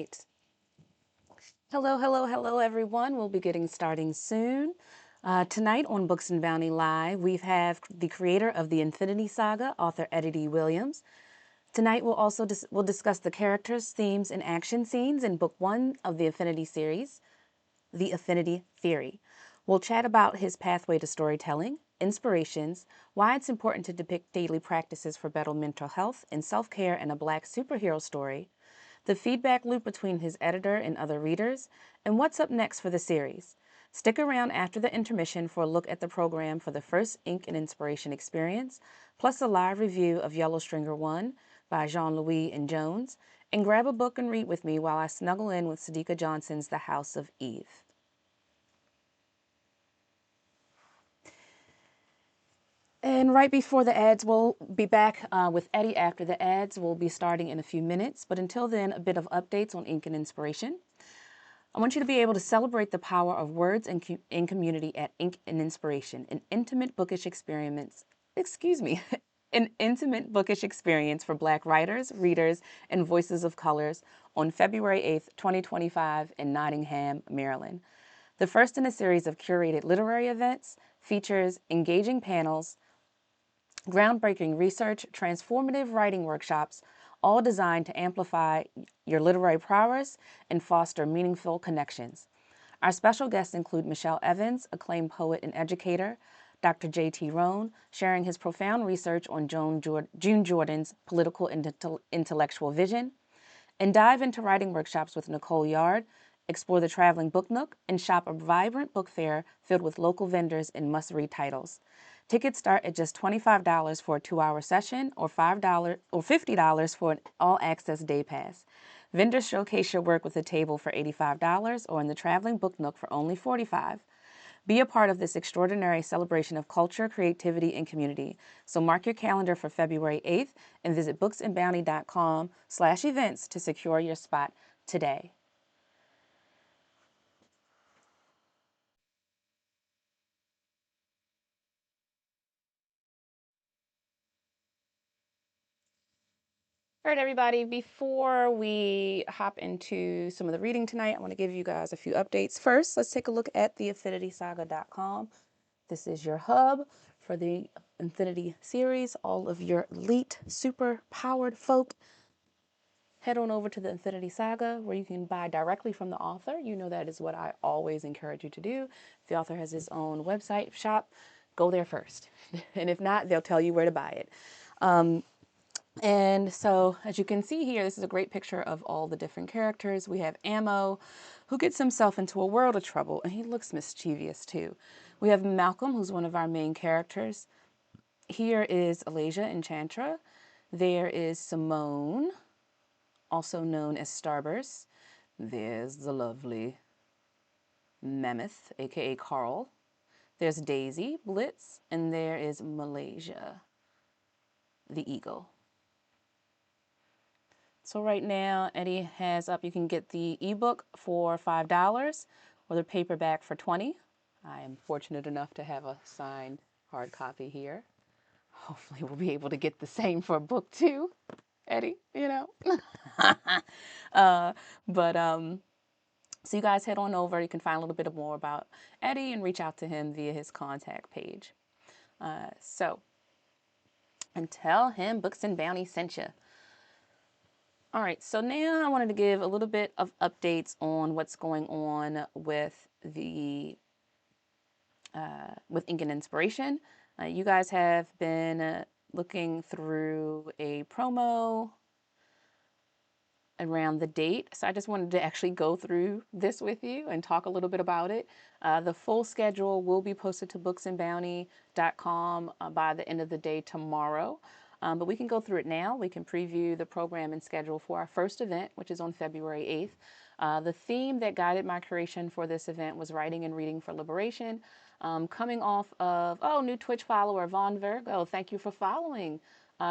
right. Hello, hello, hello, everyone. We'll be getting starting soon. Tonight on Books and Bounty Live, we have the creator of the Infinity Saga, author Eddie D. Williams. Tonight we'll also we'll discuss the characters, themes, and action scenes in Book 1 of the Infinity series, The Affinity Theory. We'll chat about his pathway to storytelling, inspirations, why it's important to depict daily practices for better mental health and self-care in a Black superhero story, the feedback loop between his editor and other readers, and what's up next for the series. Stick around after the intermission for a look at the program for the first Ink and Inspiration experience, plus a live review of Yellow Stringer 1 by Jean-Louis and Jones, and grab a book and read with me while I snuggle in with Sadika Johnson's The House of Eve. And right before the ads, we'll be back with Eddie after the ads. We'll be starting in a few minutes, but until then, a bit of updates on Ink and Inspiration. I want you to be able to celebrate the power of words in community at Ink and Inspiration, an intimate bookish experience, an intimate bookish experience for Black writers, readers, and voices of colors on February 8th, 2025 in Nottingham, Maryland. The first in a series of curated literary events features engaging panels, groundbreaking research, transformative writing workshops, all designed to amplify your literary prowess and foster meaningful connections. Our special guests include Michelle Evans, acclaimed poet and educator, Dr. J.T. Rohn, sharing his profound research on June Jordan's political and intellectual vision, and dive into writing workshops with Nicole Yard, explore the traveling book nook, and shop a vibrant book fair filled with local vendors and must-read titles. Tickets start at just $25 for a 2-hour session or $5 or $50 for an all-access day pass. Vendors showcase your work with a table for $85 or in the traveling book nook for only $45. Be a part of this extraordinary celebration of culture, creativity, and community. So mark your calendar for February 8th and visit booksandbounty.com/events to secure your spot today. All right, everybody, before we hop into some of the reading tonight, I want to give you guys a few updates. First, let's take a look at theaffinitysaga.com. This is your hub for the Infinity series, all of your elite, super powered folk. Head on over to the Infinity Saga where you can buy directly from the author. You know that is what I always encourage you to do. If the author has his own website, shop, go there first. And if not, they'll tell you where to buy it. And so, as you can see here, this is a great picture of all the different characters. We have Ammo, who gets himself into a world of trouble, and he looks mischievous too. We have Malcolm, who's one of our main characters. Here is Alasia Enchantra. There is Simone, also known as Starburst. There's the lovely Mammoth, aka Carl. There's Daisy, Blitz, and there is Malaysia, the eagle. So right now, Eddie has up, you can get the ebook for $5 or the paperback for $20. I am fortunate enough to have a signed hard copy here. Hopefully we'll be able to get the same for book 2, Eddie, you know. So you guys head on over. You can find a little bit more about Eddie and reach out to him via his contact page. And tell him Books and Bounty sent you. All right, so now I wanted to give a little bit of updates on what's going on with the with Ink and Inspiration. You guys have been looking through a promo around the date. So I just wanted to actually go through this with you and talk a little bit about it. The full schedule will be posted to booksandbounty.com by the end of the day tomorrow. But we can go through it now. We can preview the program and schedule for our first event, which is on February 8th. The theme that guided my creation for this event was writing and reading for liberation. Coming off of, new Twitch follower, Von Virgo. Thank you for following.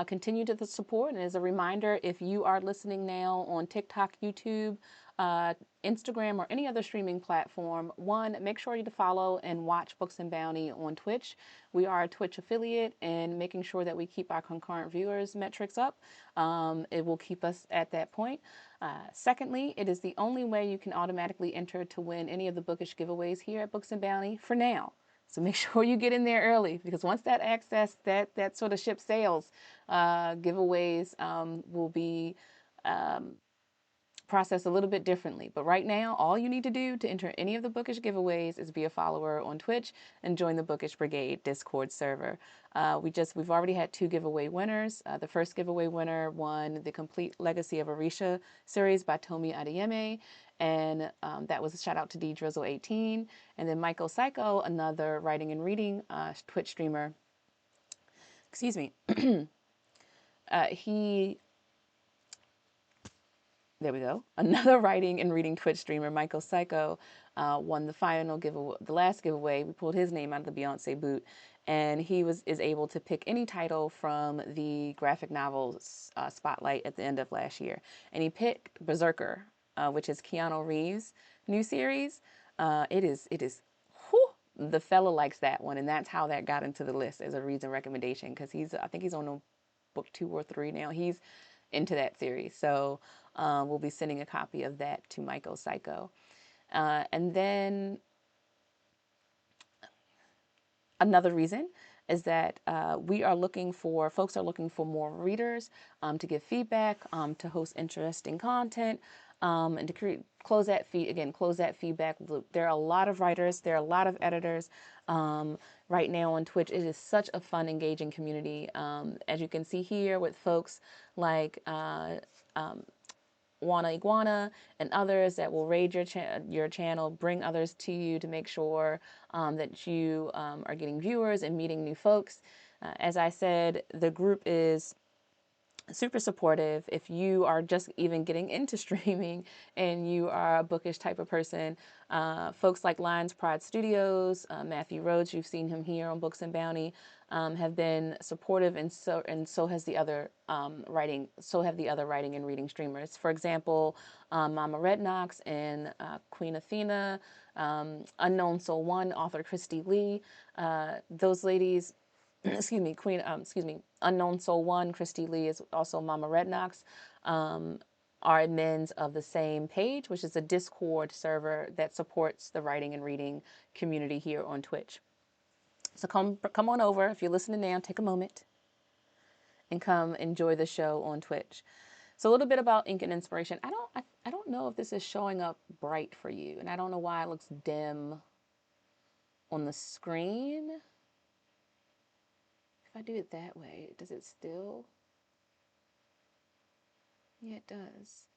Continue to the support. And as a reminder, if you are listening now on TikTok, YouTube, uh, Instagram, or any other streaming platform, one, make sure you to follow and watch Books and Bounty on Twitch. We are a Twitch affiliate, and making sure that we keep our concurrent viewers metrics up, it will keep us at that point. Secondly, it is the only way you can automatically enter to win any of the bookish giveaways here at Books and Bounty for now. So make sure you get in there early, because once that access, that sort of ship sails, giveaways will be processed a little bit differently. But right now, all you need to do to enter any of the bookish giveaways is be a follower on Twitch and join the Bookish Brigade Discord server. We've already had 2 giveaway winners. The first giveaway winner won the Complete Legacy of Orisha series by Tomi Adeyemi, and that was a shout out to D Drizzle 18. And then Michael Psycho, another writing and reading Twitch streamer. Excuse me. He There we go. Another writing and reading Twitch streamer, Michael Psycho, won the final giveaway, the last giveaway. We pulled his name out of the Beyonce boot, and he is able to pick any title from the graphic novels spotlight at the end of last year, and he picked Berserker, which is Keanu Reeves' new series. It is. Whew, the fella likes that one, and that's how that got into the list as a reason recommendation, because I think he's on book 2 or 3 now. He's into that series. So we'll be sending a copy of that to Michael Psycho. And then another reason is that folks are looking for more readers to give feedback, to host interesting content, and to close that feedback loop. There are a lot of writers, there are a lot of editors right now on Twitch. It is such a fun, engaging community. As you can see here with folks like Wana Iguana and others that will raid your channel, bring others to you to make sure that you are getting viewers and meeting new folks. As I said, the group is super supportive. If you are just even getting into streaming and you are a bookish type of person, folks like Lions Pride Studios, Matthew Rhodes, you've seen him here on Books and Bounty, have been supportive, and so has the other writing and reading streamers. For example, Mama Red Knox and Queen Athena, Unknown Soul One author Christy Lee, those ladies. Unknown Soul One, Christy Lee is also Mama Red Knox, are admins of the same page, which is a Discord server that supports the writing and reading community here on Twitch. So come on over. If you're listening now, take a moment and come enjoy the show on Twitch. So a little bit about Ink and Inspiration. I don't know if this is showing up bright for you, and I don't know why it looks dim on the screen. If I do it that way, does it still? Yeah, it does.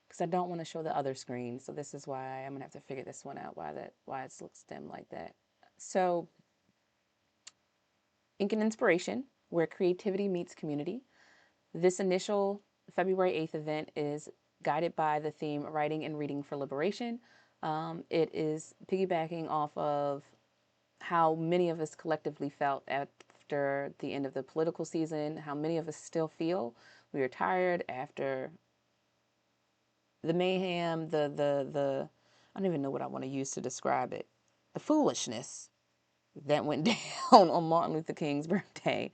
Because I don't want to show the other screen. So this is why I'm gonna have to figure this one out, why it looks dim like that. So Ink and Inspiration, where creativity meets community. This initial February 8th event is guided by the theme Writing and Reading for Liberation. It is piggybacking off of how many of us collectively felt after the end of the political season, how many of us still feel. We are tired after the mayhem, the I don't even know what I want to use to describe it. The foolishness that went down on Martin Luther King's birthday.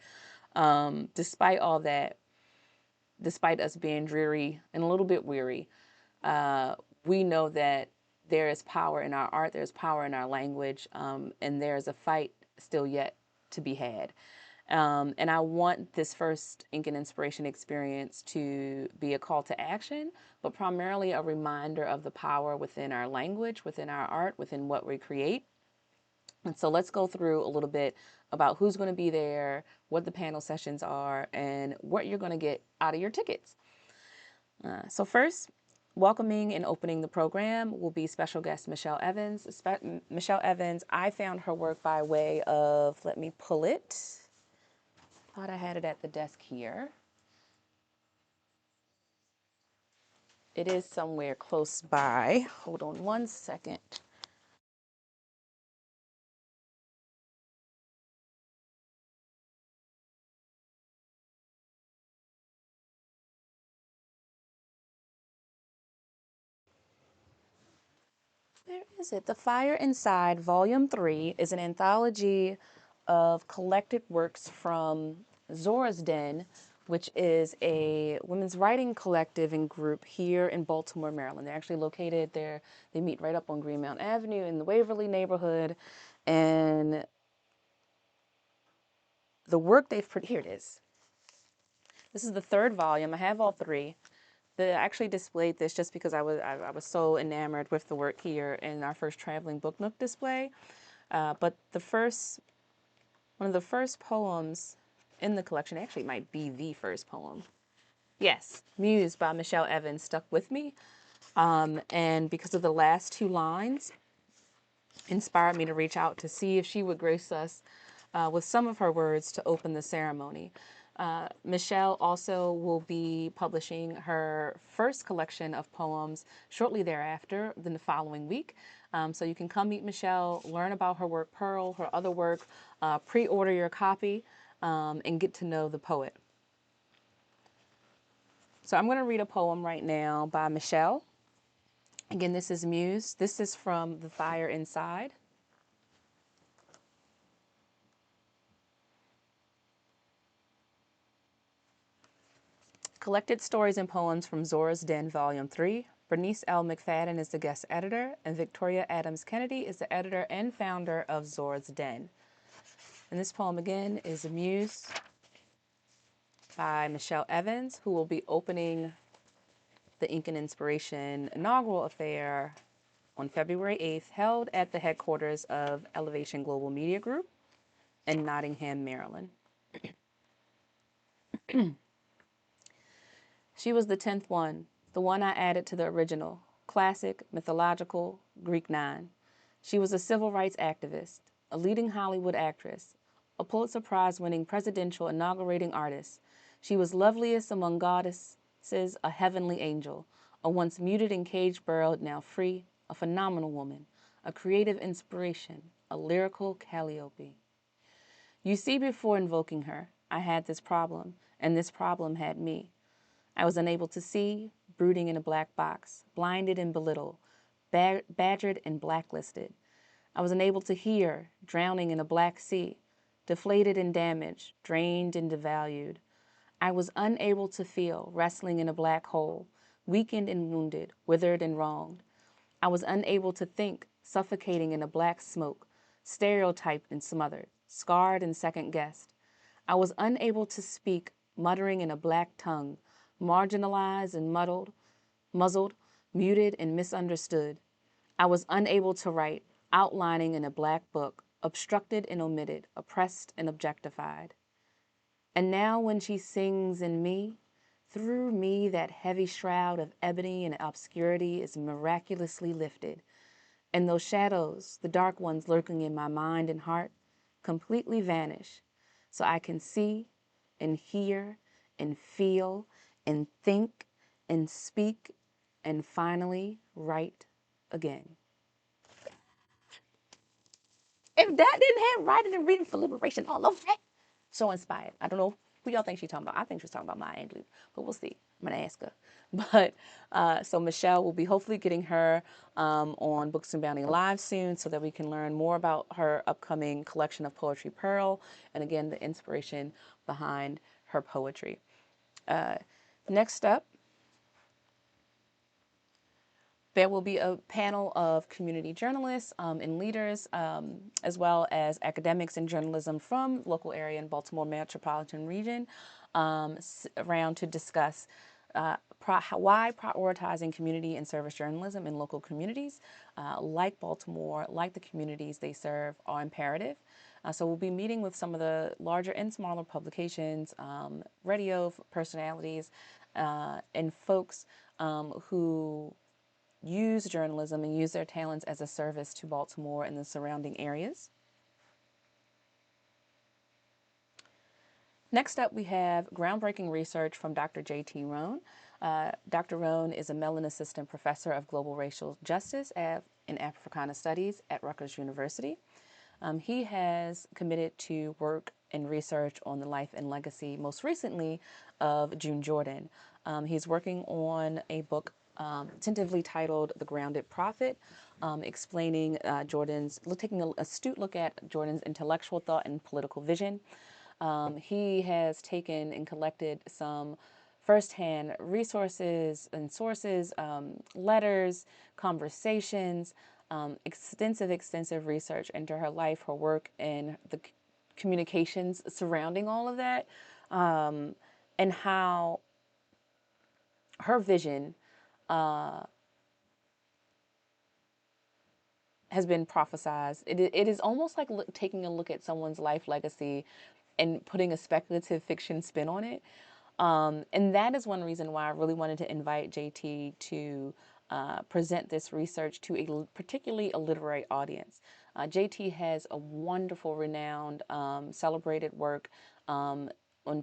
Despite all that, despite us being dreary and a little bit weary, we know that there is power in our art, there's power in our language, and there's a fight still yet to be had. And I want this first Ink and Inspiration experience to be a call to action, but primarily a reminder of the power within our language, within our art, within what we create. And so let's go through a little bit about who's going to be there, what the panel sessions are, and what you're going to get out of your tickets. So first, welcoming and opening the program will be special guest Michelle Evans. Michelle Evans, I found her work by way of, let me pull it. Thought I had it at the desk here. It is somewhere close by. Hold on one second. Where is it? The Fire Inside, Volume 3, is an anthology of collected works from Zora's Den, which is a women's writing collective and group here in Baltimore, Maryland. They're actually located there. They meet right up on Greenmount Avenue in the Waverly neighborhood. And the work they've put, here it is. This is the third volume. I have all three. I actually displayed this just because I was so enamored with the work here in our first traveling book nook display. But one of the first poems in the collection, actually it might be the first poem. Yes, Muse by Michelle Evans stuck with me. And because of the last two lines, inspired me to reach out to see if she would grace us with some of her words to open the ceremony. Michelle also will be publishing her first collection of poems shortly thereafter, then the following week. So you can come meet Michelle, learn about her work, Pearl, her other work, pre-order your copy, and get to know the poet. So I'm going to read a poem right now by Michelle. Again, this is Muse. This is from The Fire Inside. Collected Stories and Poems from Zora's Den, Volume 3. Bernice L. McFadden is the guest editor, and Victoria Adams Kennedy is the editor and founder of Zora's Den. And this poem, again, is A Muse by Michelle Evans, who will be opening the Ink and Inspiration inaugural affair on February 8th, held at the headquarters of Elevation Global Media Group in Nottingham, Maryland. She was the 10th one, the one I added to the original, classic, mythological, Greek 9. She was a civil rights activist, a leading Hollywood actress, a Pulitzer Prize-winning presidential inaugurating artist. She was loveliest among goddesses, a heavenly angel, a once muted and cage-burrowed, now free, a phenomenal woman, a creative inspiration, a lyrical Calliope. You see, before invoking her, I had this problem, and this problem had me. I was unable to see, brooding in a black box, blinded and belittled, badgered and blacklisted. I was unable to hear, drowning in a black sea, deflated and damaged, drained and devalued. I was unable to feel, wrestling in a black hole, weakened and wounded, withered and wronged. I was unable to think, suffocating in a black smoke, stereotyped and smothered, scarred and second-guessed. I was unable to speak, muttering in a black tongue, marginalized and muzzled, muted and misunderstood. I was unable to write, outlining in a black book, obstructed and omitted, oppressed and objectified. And now when she sings in me, through me that heavy shroud of ebony and obscurity is miraculously lifted, and those shadows, the dark ones lurking in my mind and heart, completely vanish, so I can see and hear and feel and think and speak and finally write again. If that didn't have writing and reading for liberation all over it, so inspired. I don't know who y'all think she's talking about. I think she's talking about Maya Angelou, but we'll see. I'm gonna ask her. But so Michelle will be hopefully getting her on Books and Bounty Live soon, so that we can learn more about her upcoming collection of poetry, Pearl, and again the inspiration behind her poetry. Next up, there will be a panel of community journalists and leaders, as well as academics in journalism from local area and Baltimore metropolitan region, around to discuss why prioritizing community and service journalism in local communities like Baltimore, like the communities they serve, are imperative. So we'll be meeting with some of the larger and smaller publications, radio personalities, and folks who use journalism and use their talents as a service to Baltimore and the surrounding areas. Next up, we have groundbreaking research from Dr. J.T. Rohn. Dr. Rohn is a Mellon Assistant Professor of Global Racial Justice in Africana Studies at Rutgers University. He has committed to work and research on the life and legacy, most recently, of June Jordan. He's working on a book tentatively titled The Grounded Prophet, explaining taking an astute look at Jordan's intellectual thought and political vision. He has taken and collected some firsthand resources and sources, letters, conversations, extensive research into her life, her work, and the communications surrounding all of that, and how her vision has been prophesized. It is almost like taking a look at someone's life legacy and putting a speculative fiction spin on it. And that is one reason why I really wanted to invite JT to present this research to particularly a literary audience. JT has a wonderful, renowned, celebrated work on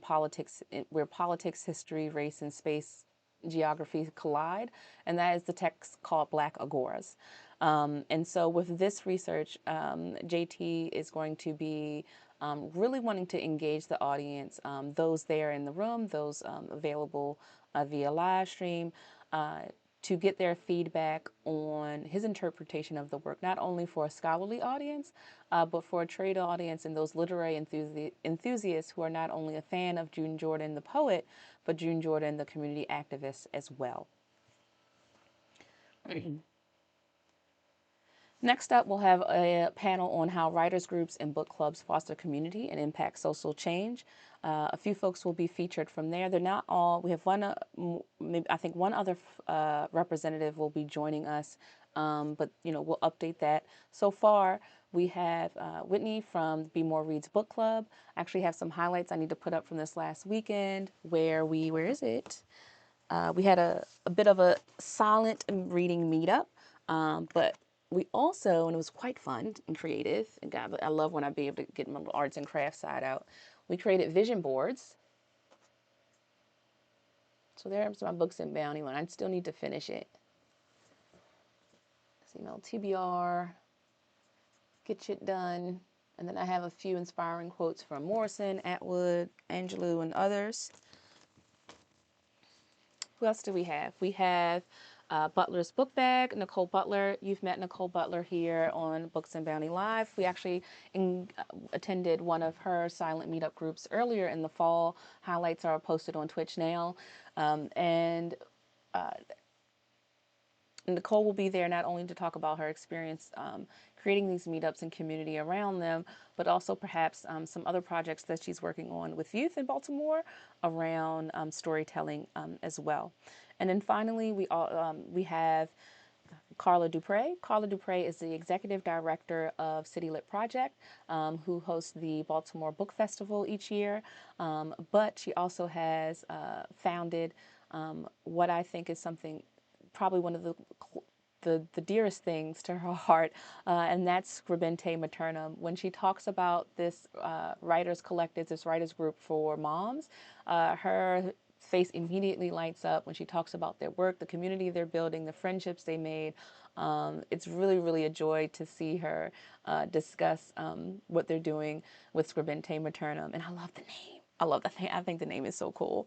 politics, where politics, history, race, and space geography collide, and that is the text called Black Agoras. And so with this research, JT is going to be really wanting to engage the audience, those there in the room, those available via live stream, to get their feedback on his interpretation of the work, not only for a scholarly audience, but for a trade audience and those literary enthusiasts who are not only a fan of June Jordan, the poet, but June Jordan, the community activist, as well. Next up, we'll have a panel on how writers groups and book clubs foster community and impact social change. A few folks will be featured from there. They're not all. We have one, maybe I think one other representative will be joining us, but we'll update that. So far, we have Whitney from Be More Reads Book Club. I actually have some highlights I need to put up from this last weekend where where is it? We had a bit of a silent reading meetup, but we also, and it was quite fun and creative, and God, I love when I be able to get my arts and crafts side out. We created vision boards. So there's my Books and Bounty one. I still need to finish it. TBR, get shit done. And then I have a few inspiring quotes from Morrison, Atwood, Angelou, and others. Who else do we have? We have Butler's Book Bag, Nicole Butler. You've met Nicole Butler here on Books and Bounty Live. We actually attended one of her silent meetup groups earlier in the fall. Highlights are posted on Twitch now. And Nicole will be there not only to talk about her experience creating these meetups and community around them, but also perhaps some other projects that she's working on with youth in Baltimore around storytelling as well. And then finally, we have Carla Dupre. Carla Dupre is the executive director of City Lit Project, who hosts the Baltimore Book Festival each year. But she also has founded what I think is something, probably one of the dearest things to her heart, and that's Scribente Maternum. When she talks about this writers collective, this writers group for moms, her face immediately lights up when she talks about their work, the community they're building, the friendships they made. It's really, really a joy to see her discuss what they're doing with Scribente Maternum. And I love the name. I love the name. I think the name is so cool.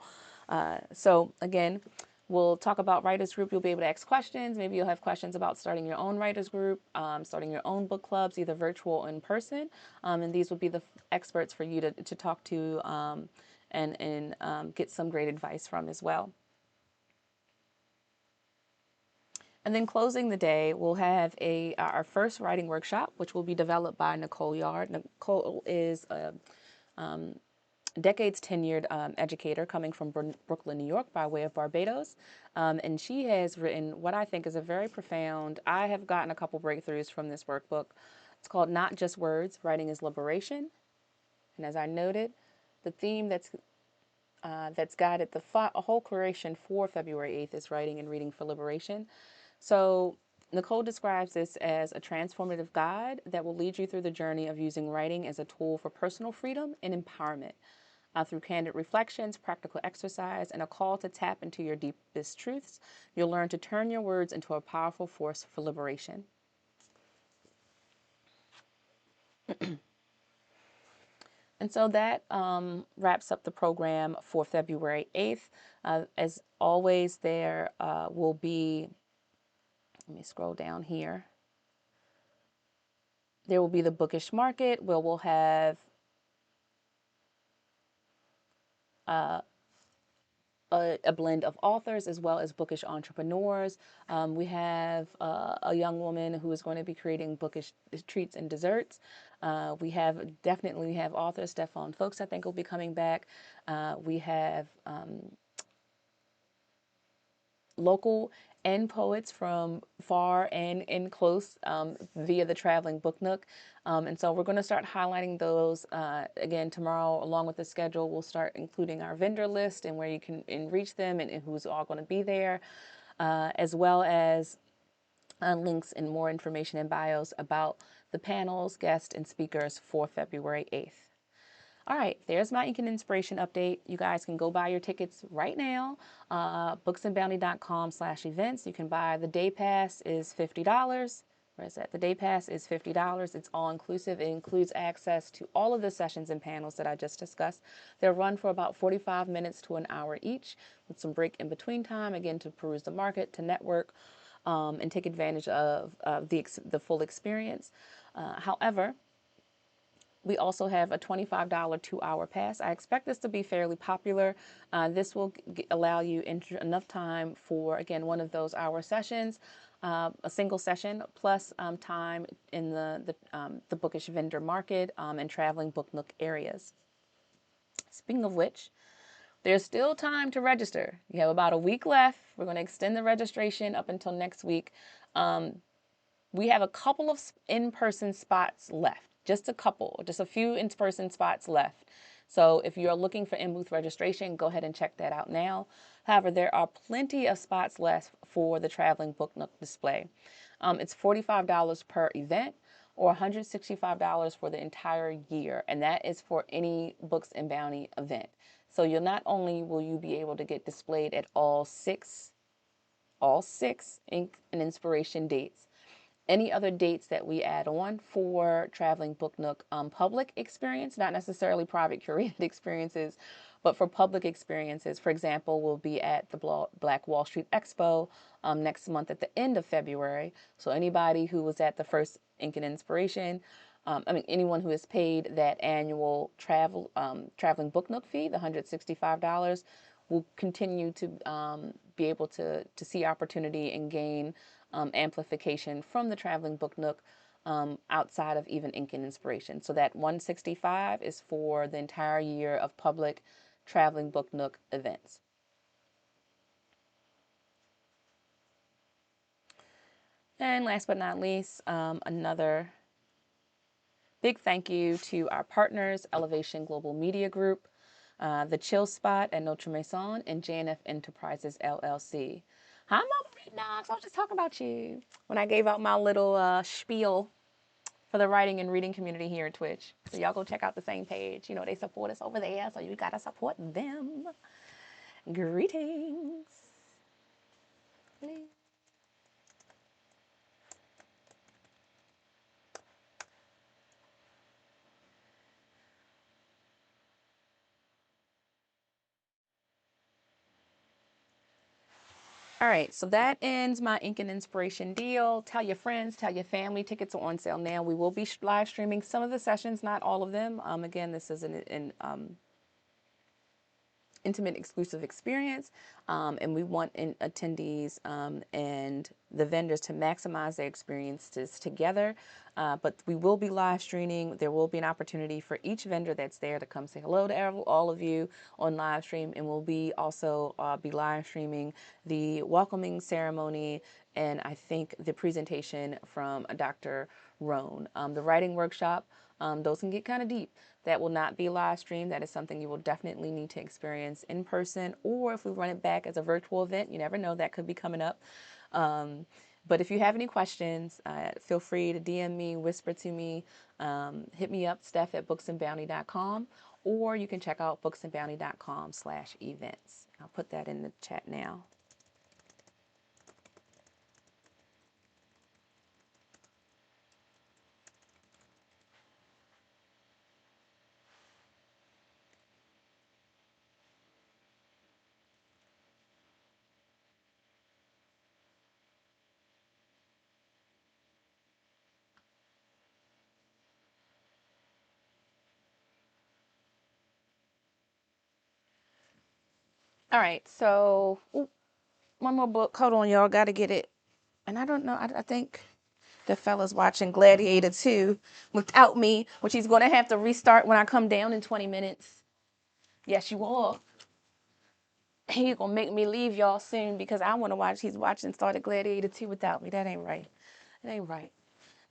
So again, we'll talk about writers group. You'll be able to ask questions. Maybe you'll have questions about starting your own writers group, starting your own book clubs, either virtual or in person. And these will be the experts for you to talk to and get some great advice from as well. And then closing the day, we'll have our first writing workshop, which will be developed by Nicole Yard. Nicole is a decades tenured educator coming from Brooklyn, New York, by way of Barbados. And she has written what I think is a very profound, I have gotten a couple breakthroughs from this workbook. It's called Not Just Words, Writing is Liberation. And as I noted, the theme that's guided the whole curation for February 8th is Writing and Reading for Liberation. So Nicole describes this as a transformative guide that will lead you through the journey of using writing as a tool for personal freedom and empowerment. through candid reflections, practical exercise, and a call to tap into your deepest truths. You'll learn to turn your words into a powerful force for liberation. And so that wraps up the program for February 8th. As always, there will be, let me scroll down here. There will be the Bookish Market where we'll have a blend of authors as well as bookish entrepreneurs. We have a young woman who is going to be creating bookish treats and desserts. We definitely have author Stefan Folks, I think, will be coming back. We have local and poets from far and close via the Traveling Book Nook. And so we're going to start highlighting those again tomorrow. Along with the schedule, we'll start including our vendor list and where you can reach them and who's all going to be there, as well as links and more information and bios about the panels, guests, and speakers for February 8th. All right, there's my Ink and Inspiration update. You guys can go buy your tickets right now. booksandbounty.com/events. You can buy the day pass is $50. Where is that? The day pass is $50. It's all inclusive. It includes access to all of the sessions and panels that I just discussed. They'll run for about 45 minutes to an hour each with some break in between time, again, to peruse the market, to network, and take advantage of the full experience. However, we also have a $25 2-hour pass. I expect this to be fairly popular. This will allow you enough time for, again, one of those hour sessions, a single session, plus time in the bookish vendor market and traveling book nook areas. Speaking of which, there's still time to register. You have about a week left. We're going to extend the registration up until next week. We have a couple of in-person spots left. Just a few in-person spots left. So if you're looking for in-booth registration, go ahead and check that out now. However, there are plenty of spots left for the Traveling Book Nook display. It's $45 per event or $165 for the entire year, and that is for any Books and Bounty event. So you'll not only will you be able to get displayed at all six Ink and Inspiration dates, any other dates that we add on for Traveling Book Nook public experience, not necessarily private curated experiences, but for public experiences. For example, we'll be at the Black Wall Street Expo next month at the end of February. So anybody who was at the first Ink and Inspiration, anyone who has paid that annual Traveling Book Nook fee, the $165, will continue to be able to see opportunity and gain amplification from the Traveling Book Nook outside of even Ink and Inspiration. So that $165 is for the entire year of public Traveling Book Nook events. And last but not least, another big thank you to our partners, Elevation Global Media Group, The Chill Spot at Notre Maison, and JNF Enterprises, LLC. Hi, Mama Red Dogs. I was just talking about you when I gave out my little spiel for the writing and reading community here at Twitch. So y'all go check out the same page. You know, they support us over there, so you got to support them. Greetings. All right, so that ends my Ink and Inspiration deal. Tell your friends, tell your family. Tickets are on sale now. We will be live streaming some of the sessions, not all of them. Again, this is an intimate, exclusive experience, and we want attendees and the vendors to maximize their experiences together. But we will be live streaming. There will be an opportunity for each vendor that's there to come say hello to all of you on live stream, and we'll be also be live streaming the welcoming ceremony and I think the presentation from Dr. Roan. The writing workshop, those can get kind of deep. That will not be live streamed. That is something you will definitely need to experience in person, or if we run it back as a virtual event, you never know, that could be coming up. But if you have any questions, feel free to DM me, whisper to me, hit me up, Steph@booksandbounty.com, or you can check out booksandbounty.com/events. I'll put that in the chat now. All right, so one more book. Hold on, y'all. Got to get it. And I don't know. I think the fella's watching Gladiator 2 without me, which he's going to have to restart when I come down in 20 minutes. Yes, you are. He's going to make me leave y'all soon because I want to watch. He's watching started Gladiator 2 without me. That ain't right. It ain't right.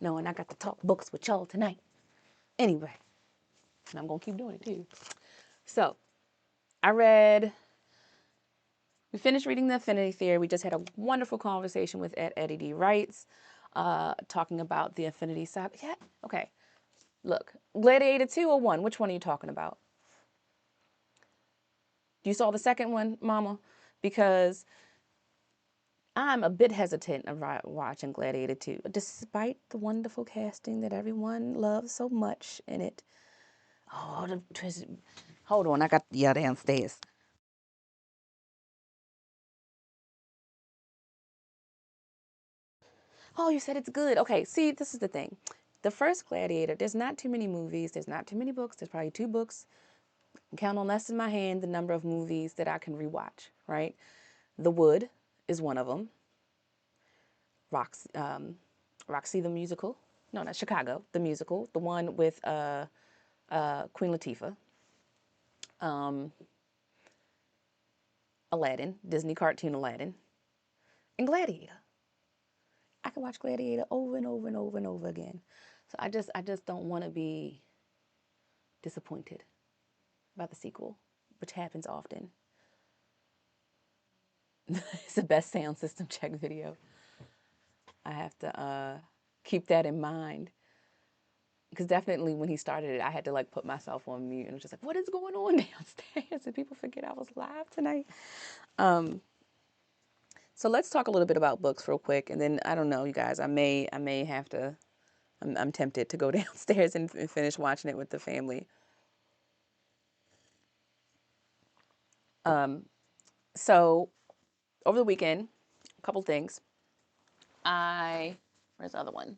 No, and I got to talk books with y'all tonight. Anyway, and I'm going to keep doing it too. So, we finished reading The Affinity Theory. We just had a wonderful conversation with Eddie D. Wrights, talking about the Affinity side. Yeah, okay. Look, Gladiator 2 or 1, which one are you talking about? You saw the second one, Mama? Because I'm a bit hesitant about watching Gladiator 2, despite the wonderful casting that everyone loves so much in it. Oh, hold on, I got to yell downstairs. Oh, you said it's good. Okay, see, this is the thing. The first Gladiator, there's not too many movies, there's not too many books, there's probably 2 books. I count on less in my hand the number of movies that I can rewatch, right? The Wood is one of them. Roxy the musical. No, not Chicago, the musical. The one with Queen Latifah. Aladdin, Disney cartoon Aladdin. And Gladiator. I can watch Gladiator over and over and over and over again. So I just don't want to be disappointed about the sequel, which happens often. It's the best sound system check video. I have to keep that in mind. Because definitely when he started it, I had to like put myself on mute and was just like, what is going on downstairs? And people forget I was live tonight. So let's talk a little bit about books real quick. And then I don't know, you guys, I may have to, I'm tempted to go downstairs and finish watching it with the family. So over the weekend, a couple things. Where's the other one?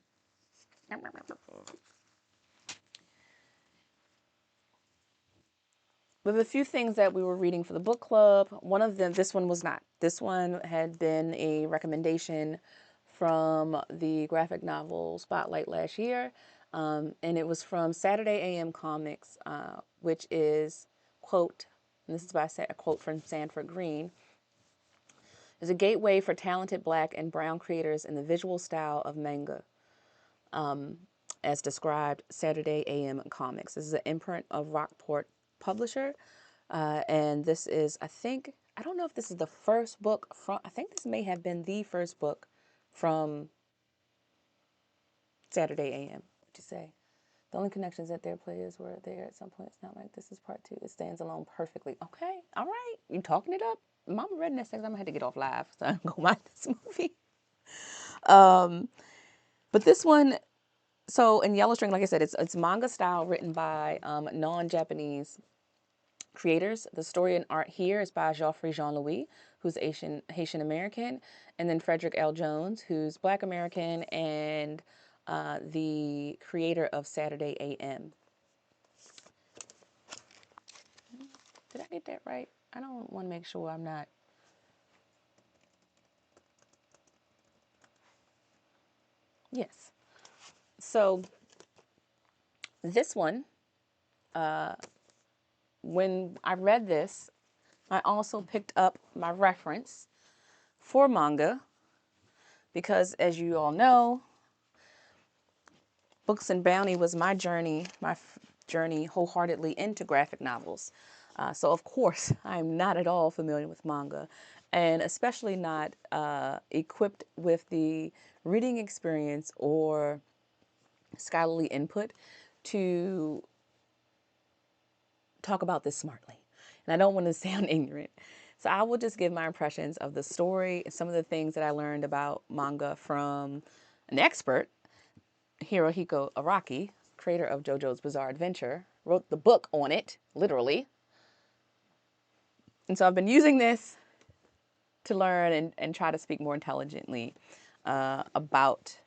We have a few things that we were reading for the book club. One of them, this one was not. This one had been a recommendation from the graphic novel Spotlight last year. And it was from Saturday AM Comics, which is, quote, and this is by a quote from Sanford Green, is a gateway for talented black and brown creators in the visual style of manga, as described Saturday AM Comics. This is an imprint of Rockport publisher. And this is, I don't know if this is the first book from, I think this may have been the first book from Saturday AM. What'd you say? The only connections that their players were there at some point. It's not like this is part 2. It stands alone perfectly. Okay, all right. You talking it up? Mama read next thing. I'm gonna have to get off live so I can go watch this movie. But this one, so in Yellow String, like I said, it's manga style written by non-Japanese creators. The story and art here is by Geoffrey Jean-Louis, who's Haitian American, and then Frederick L. Jones, who's Black American and the creator of Saturday AM. Did I get that right? I don't want to make sure I'm not. Yes. So this one, when I read this, I also picked up my reference for manga because, as you all know, Books and Bounty was my journey, journey wholeheartedly into graphic novels. So of course, I'm not at all familiar with manga. and especially not equipped with the reading experience or scholarly input to talk about this smartly. And I don't want to sound ignorant. So I will just give my impressions of the story and some of the things that I learned about manga from an expert, Hirohiko Araki, creator of JoJo's Bizarre Adventure, wrote the book on it, literally. And so I've been using this to learn and try to speak more intelligently about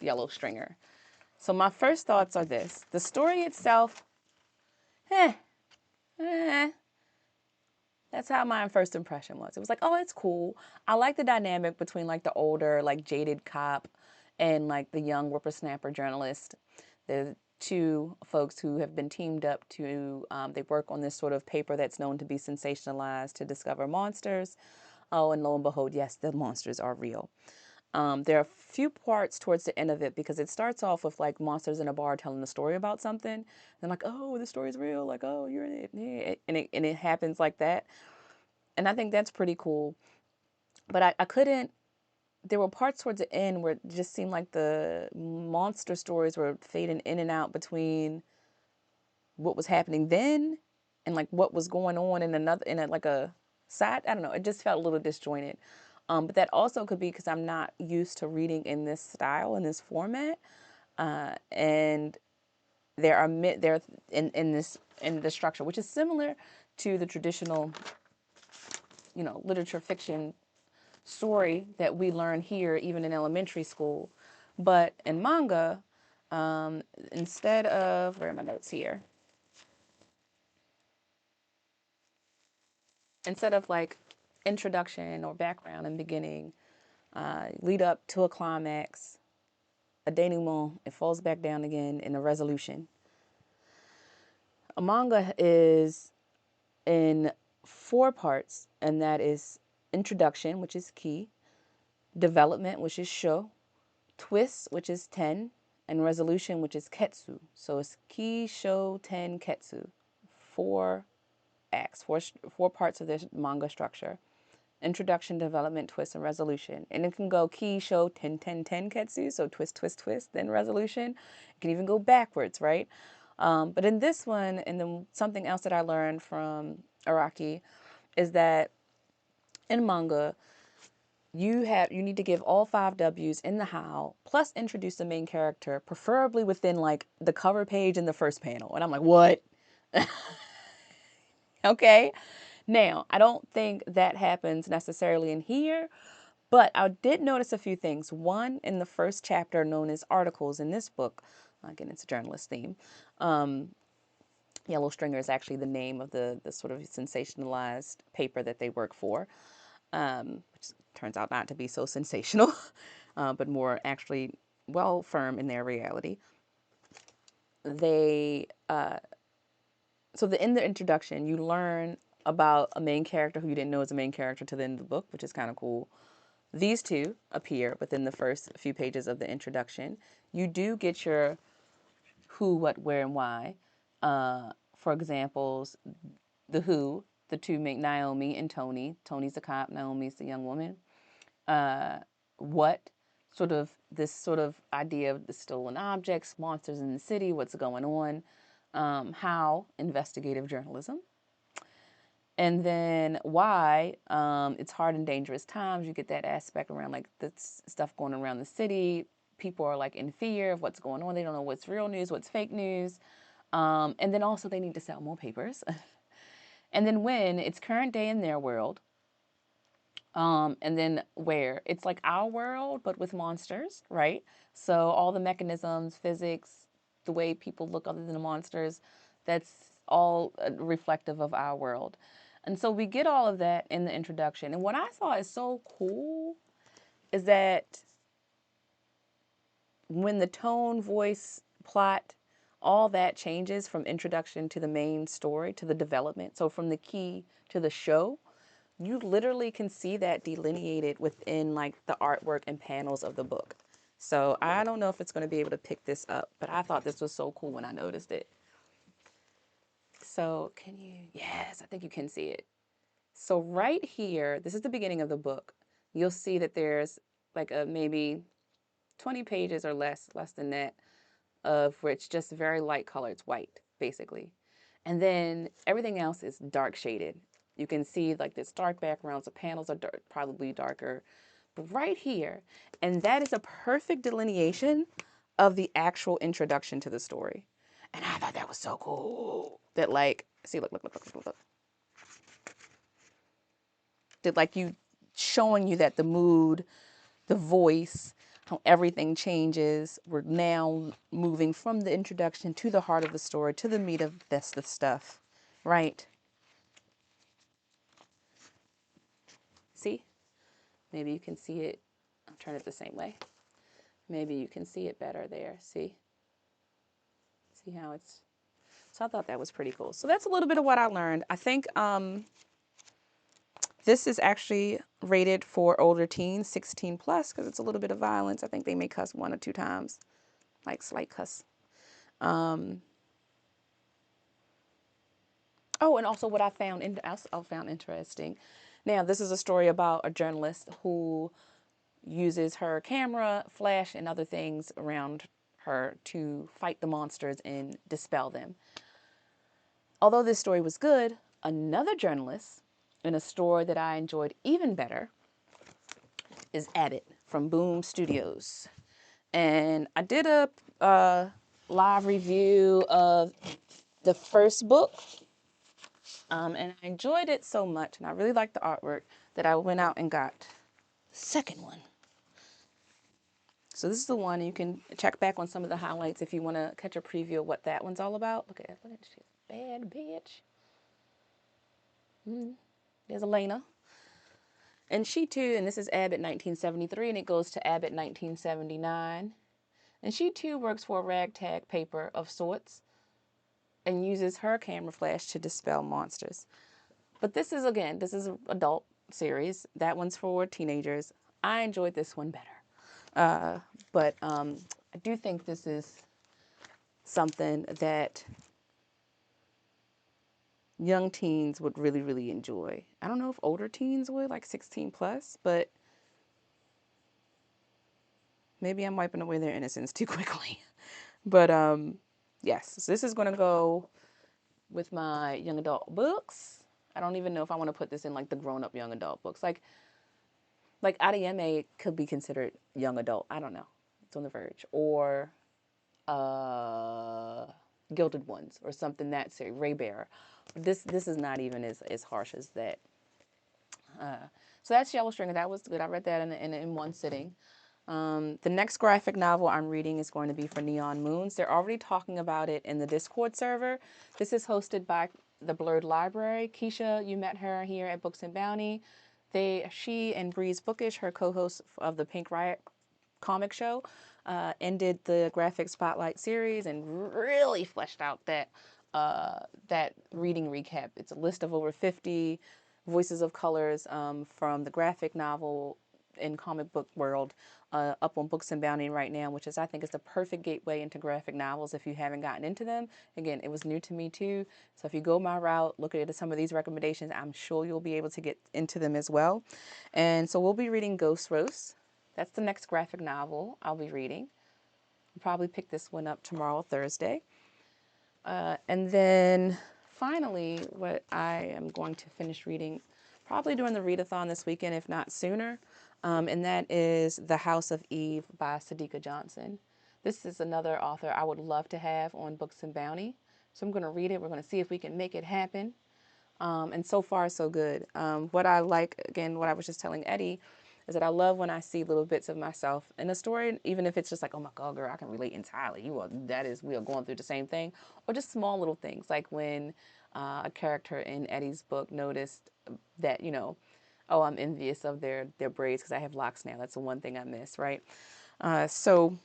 Yellow Stringer. So my first thoughts are this. The story itself, eh, eh, that's how my first impression was. It was like, oh, it's cool. I like the dynamic between like the older, like jaded cop and like the young whippersnapper journalist. The two folks who have been teamed up to, they work on this sort of paper that's known to be sensationalized to discover monsters. Oh, and lo and behold, yes, the monsters are real. There are a few parts towards the end of it because it starts off with like monsters in a bar telling a story about something. And like, oh, the story's real. Like, oh, you're in it. Yeah. And it happens like that. And I think that's pretty cool. But I couldn't, there were parts towards the end where it just seemed like the monster stories were fading in and out between what was happening then and like what was going on in another, in a, like a side. I don't know. It just felt a little disjointed. But that also could be because I'm not used to reading in this style, in this format. And there are there in this in the structure, which is similar to the traditional, literature fiction story that we learn here, even in elementary school. But in manga, instead of, where are my notes here? Instead of like introduction or background and beginning, lead up to a climax, a denouement, it falls back down again in a resolution. A manga is in 4 parts, and that is introduction, which is ki, development, which is sho, twist, which is ten, and resolution, which is ketsu. So it's ki, sho, ten, ketsu. 4 acts, four parts of this manga structure. Introduction, development, twist, and resolution. And it can go ki, sho, ten, ten, ten, ketsu. So twist, twist, twist, then resolution. It can even go backwards, right? But in this one, and then something else that I learned from Araki is that in manga, you need to give all 5 W's in the how, plus introduce the main character, preferably within like the cover page and the first panel. And I'm like, what? Okay. Now, I don't think that happens necessarily in here, but I did notice a few things. One, in the first chapter known as articles in this book, again, it's a journalist theme. Yellow Stringer is actually the name of the sort of sensationalized paper that they work for, which turns out not to be so sensational, but more actually well firm in their reality. They in the introduction, you learn about a main character who you didn't know was a main character to the end of the book, which is kind of cool. These two appear within the first few pages of the introduction. You do get your who, what, where, and why. For examples, the who, the two make Naomi and Tony. Tony's the cop, Naomi's the young woman. What, this sort of idea of the stolen objects, monsters in the city, what's going on. How, investigative journalism. And then why, it's hard and dangerous times. You get that aspect around like the stuff going around the city. People are like in fear of what's going on. They don't know what's real news, what's fake news. And then also they need to sell more papers. And then when, it's current day in their world. And then where, it's like our world, but with monsters, right? So all the mechanisms, physics, the way people look other than the monsters, that's all reflective of our world. And so we get all of that in the introduction. And what I thought is so cool is that when the tone, voice, plot, all that changes from introduction to the main story to the development. So from the ki to the sho, you literally can see that delineated within like the artwork and panels of the book. So I don't know if it's going to be able to pick this up, but I thought this was so cool when I noticed it. So can you, yes, I think you can see it. So right here, this is the beginning of the book. You'll see that there's like a maybe 20 pages or less than that, of which just very light color. It's white, basically. And then everything else is dark shaded. You can see like this dark backgrounds. The panels are dark, probably darker. But right here, and that is a perfect delineation of the actual introduction to the story. And I thought that was so cool. That like, see, look. That like you showing you that the mood, the voice, how everything changes. We're now moving from the introduction to the heart of the story, to the meat of this the stuff, right? See? Maybe you can see it. I'll turn it the same way. Maybe you can see it better there. See? See how it's. So I thought that was pretty cool. So that's a little bit of what I learned. I think this is actually rated for older teens, 16 plus, because it's a little bit of violence. I think they may cuss 1 or 2 times, like slight cuss. Oh, and also what I found interesting. Now, this is a story about a journalist who uses her camera, flash, and other things around her to fight the monsters and dispel them. Although this story was good, another journalist in a story that I enjoyed even better is Abbott from Boom Studios. And I did a live review of the first book. And I enjoyed it so much, and I really liked the artwork, that I went out and got the second one. So this is the one. You can check back on some of the highlights if you want to catch a preview of what that one's all about. Look at she's a bad bitch. There's Elena. And she too, and this is Abbott 1973, and it goes to Abbott 1979. And she too works for a ragtag paper of sorts and uses her camera flash to dispel monsters. But this is an adult series. That one's for teenagers. I enjoyed this one better. But I do think this is something that young teens would really, really enjoy. I don't know if older teens would, like 16 plus, but maybe I'm wiping away their innocence too quickly. But yes, so this is going to go with my young adult books. I don't even know if I want to put this in like the grown-up young adult books. Like Adeyemi could be considered young adult. I don't know. It's on the verge. Or Gilded Ones or something that series. Ray Bear. This is not even as harsh as that. So that's Yellow Stringer. That was good. I read that in one sitting. The next graphic novel I'm reading is going to be for Neon Moons. They're already talking about it in the Discord server. This is hosted by the Blurred Library. Keisha, you met her here at Books and Bounty. She and Breeze Bookish, her co-host of the Pink Riot comic show, ended the graphic spotlight series and really fleshed out that reading recap. It's a list of over 50 voices of colors from the graphic novel in comic book world up on Books and Bounty right now, which is I think is the perfect gateway into graphic novels if you haven't gotten into them. Again, it was new to me too. So if you go my route, look at some of these recommendations, I'm sure you'll be able to get into them as well. And so we'll be reading Ghost Roast. That's the next graphic novel I'll be reading. I'll probably pick this one up tomorrow, Thursday. And then finally, what I am going to finish reading probably during the readathon this weekend, if not sooner, and that is The House of Eve by Sadika Johnson. This is another author I would love to have on Books and Bounty. So I'm going to read it. We're going to see if we can make it happen. And so far, so good. What I like, again, what I was just telling Eddie, is that I love when I see little bits of myself in a story, even if it's just like, oh my God, girl, I can relate entirely. We are going through the same thing. Or just small little things, like when a character in Eddie's book noticed that, oh, I'm envious of their braids because I have locks now. That's the one thing I miss, right? So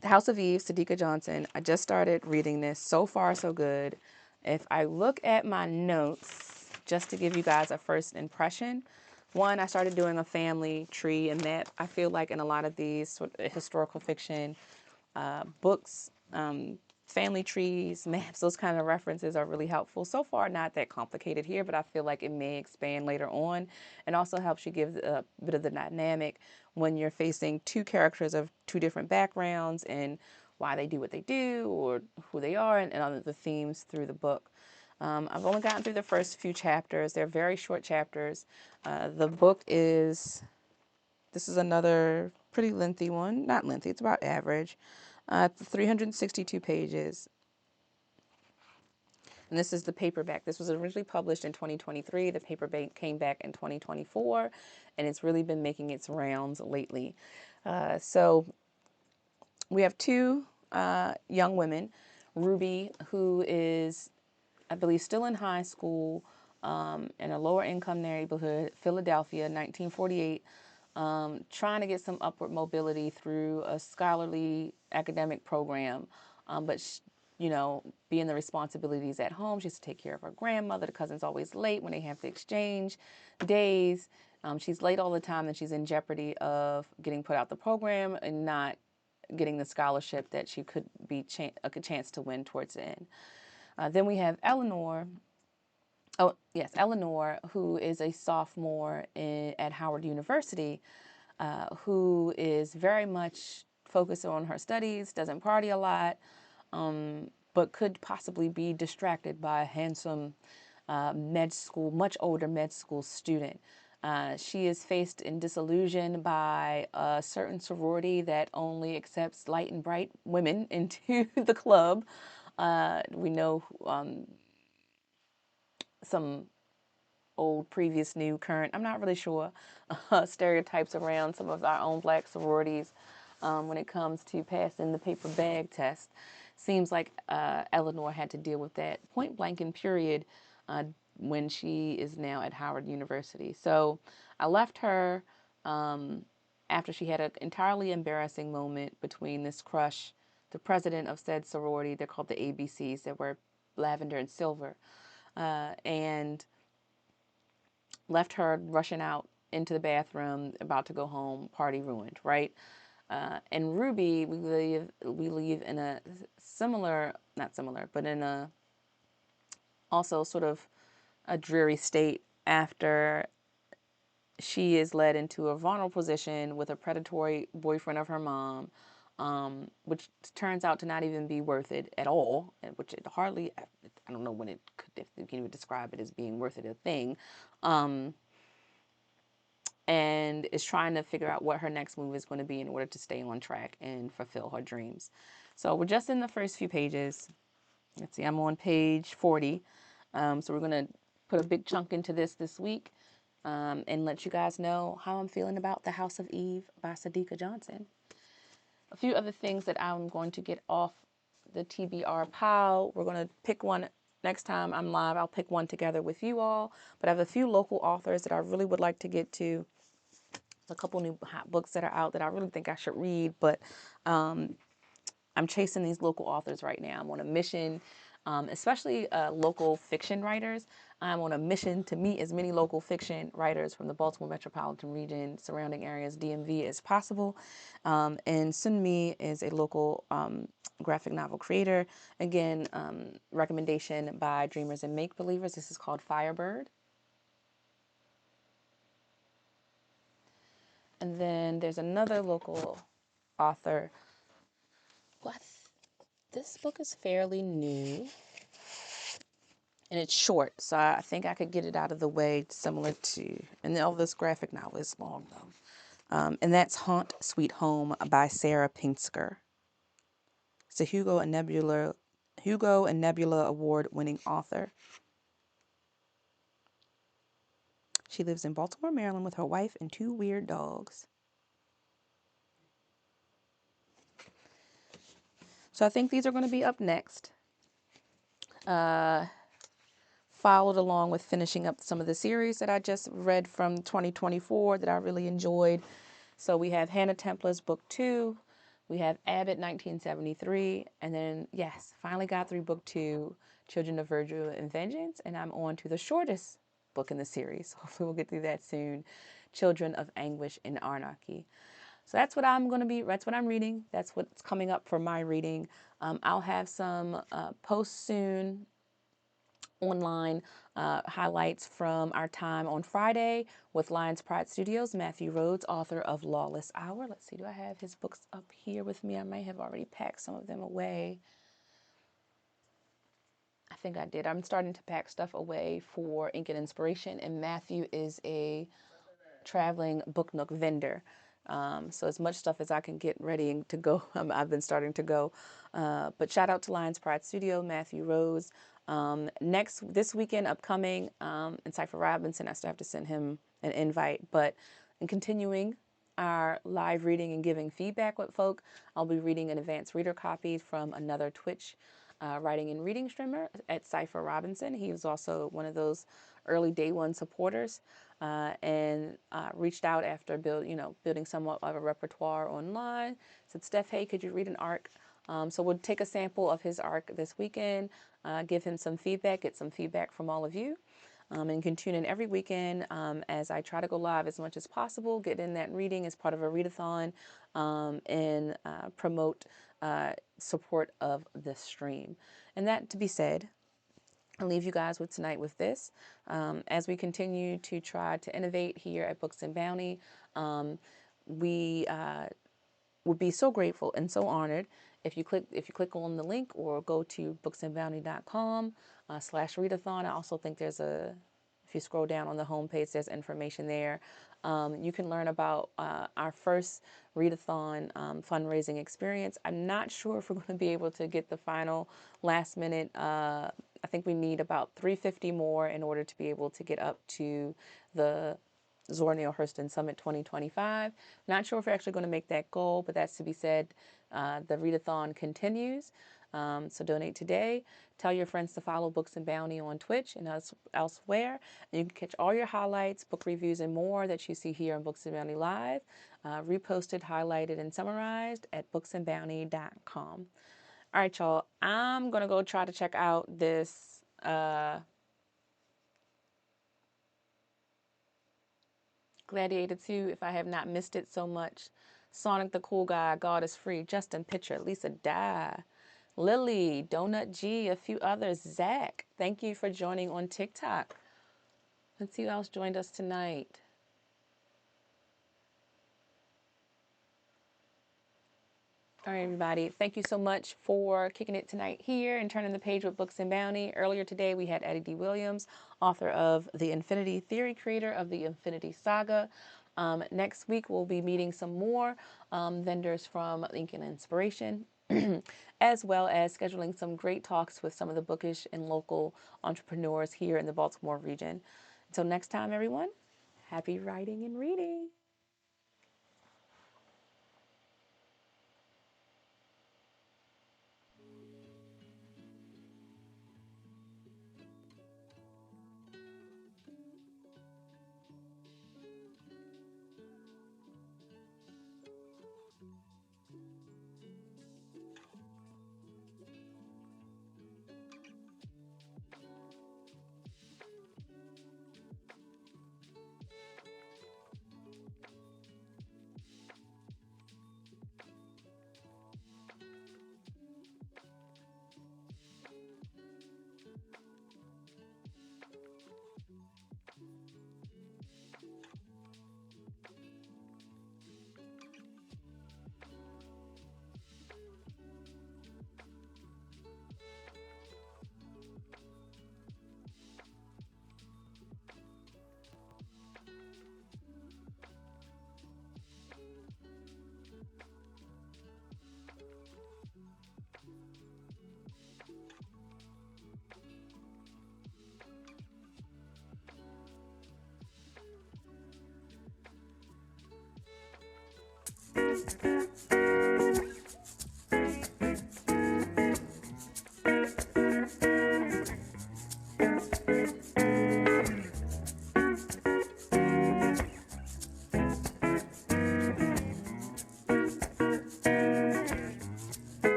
The House of Eve, Sadika Johnson. I just started reading this. So far, so good. If I look at my notes, just to give you guys a first impression, one, I started doing a family tree, and that I feel like in a lot of these sort of historical fiction books, family trees, maps, those kind of references are really helpful. So far, not that complicated here, but I feel like it may expand later on, and also helps you give a bit of the dynamic when you're facing two characters of two different backgrounds and why they do what they do or who they are, and other the themes through the book. I've only gotten through the first few chapters. They're very short chapters. The book is, this is another pretty lengthy one. Not lengthy, it's about average. 362 pages. And this is the paperback. This was originally published in 2023. The paperback came back in 2024, and it's really been making its rounds lately. So we have two young women. Ruby, who is, I believe, still in high school in a lower income neighborhood, Philadelphia, 1948, trying to get some upward mobility through a scholarly academic program. But, you know, being the responsibilities at home, she has to take care of her grandmother. The cousin's always late when they have to exchange days. She's late all the time, and she's in jeopardy of getting put out the program and not getting the scholarship that she could be a chance to win towards the end. Then we have Eleanor. Oh, yes, Eleanor, who is a sophomore at Howard University, who is very much focused on her studies, doesn't party a lot, but could possibly be distracted by a handsome med school, much older med school student. She is faced in disillusion by a certain sorority that only accepts light and bright women into the club. We know some old, previous, new, current, I'm not really sure, stereotypes around some of our own black sororities when it comes to passing the paper bag test. Seems like Eleanor had to deal with that point blank and period when she is now at Howard University. So I left her after she had an entirely embarrassing moment between this crush, the president of said sorority, they're called the ABCs, that were lavender and silver, and left her rushing out into the bathroom, about to go home, party ruined, right? And Ruby, we leave in a similar, not similar, but in a also sort of a dreary state after she is led into a vulnerable position with a predatory boyfriend of her mom, which turns out to not even be worth it at all, which it hardly, I don't know when it could, if you can even describe it as being worth it a thing, and is trying to figure out what her next move is going to be in order to stay on track and fulfill her dreams. So we're just in the first few pages. Let's see, I'm on page 40. So we're going to put a big chunk into this week and let you guys know how I'm feeling about The House of Eve by Sadika Johnson. A few other things that I'm going to get off the TBR pile. We're going to pick one next time I'm live. I'll pick one together with you all. But I have a few local authors that I really would like to get to. A couple new hot books that are out that I really think I should read, but I'm chasing these local authors right now. I'm on a mission, especially local fiction writers. I'm on a mission to meet as many local fiction writers from the Baltimore metropolitan region, surrounding areas, DMV, as possible. And Sunmi is a local graphic novel creator. Again, recommendation by Dreamers and Make Believers. This is called Firebird. And then there's another local author. What? This book is fairly new and it's short, so I think I could get it out of the way, similar to, and all this graphic novel is long though. And that's Haunt Sweet Home by Sarah Pinsker. It's a Hugo and Nebula award-winning author. She lives in Baltimore, Maryland with her wife and two weird dogs. So I think these are going to be up next. Followed along with finishing up some of the series that I just read from 2024 that I really enjoyed. So we have Hannah Templar's book 2, we have Abbott 1973, and then, yes, finally got through book 2, Children of Virtue and Vengeance, and I'm on to the shortest book in the series. Hopefully we'll get through that soon, Children of Anguish and Anarchy. So that's what I'm going to be, that's what I'm reading. That's what's coming up for my reading. I'll have some posts soon online, highlights from our time on Friday with Lions Pride Studios. Matthew Rhodes, author of Lawless Hour. Let's see, do I have his books up here with me? I may have already packed some of them away. I think I did. I'm starting to pack stuff away for Ink and Inspiration, and Matthew is a traveling Book Nook vendor. So as much stuff as I can get ready to go, I've been starting to go. But shout out to Lions Pride Studio, Matthew Rose. This weekend upcoming, and Cypher Robinson, I still have to send him an invite. But in continuing our live reading and giving feedback with folk, I'll be reading an advanced reader copy from another Twitch writing and reading streamer at Cypher Robinson. He was also one of those early day one supporters, and reached out after building somewhat of a repertoire online. Said, Steph, hey, could you read an arc? So we'll take a sample of his arc this weekend, give him some feedback, get some feedback from all of you. And can tune in every weekend as I try to go live as much as possible, get in that reading as part of a readathon, and promote support of the stream. And that to be said, I'll leave you guys with tonight with this. As we continue to try to innovate here at Books and Bounty, we would be so grateful and so honored if you click on the link or go to booksandbounty.com /readathon. I also think if you scroll down on the homepage, there's information there. You can learn about our first readathon fundraising experience. I'm not sure if we're going to be able to get the final last minute. I think we need about 350 more in order to be able to get up to the Zora Neale Hurston Summit 2025. Not sure if we're actually going to make that goal, but that's to be said. The readathon continues. So donate today. Tell your friends to follow Books and Bounty on Twitch and elsewhere. And you can catch all your highlights, book reviews, and more that you see here on Books and Bounty Live, reposted, highlighted, and summarized at booksandbounty.com. All right, y'all. I'm going to go try to check out this Gladiator 2, if I have not missed it so much. Sonic the Cool Guy, God is Free, Justin Pitcher, Lisa Dye, Lily, Donut G, a few others. Zach, thank you for joining on TikTok. Let's see who else joined us tonight. All right, everybody. Thank you so much for kicking it tonight here and turning the page with Books and Bounty. Earlier today, we had Eddie D. Williams, author of The Infinity Theory, creator of the Infinity Saga. Next week, we'll be meeting some more vendors from Ink and Inspiration, as well as scheduling some great talks with some of the bookish and local entrepreneurs here in the Baltimore region. Until next time, everyone, happy writing and reading.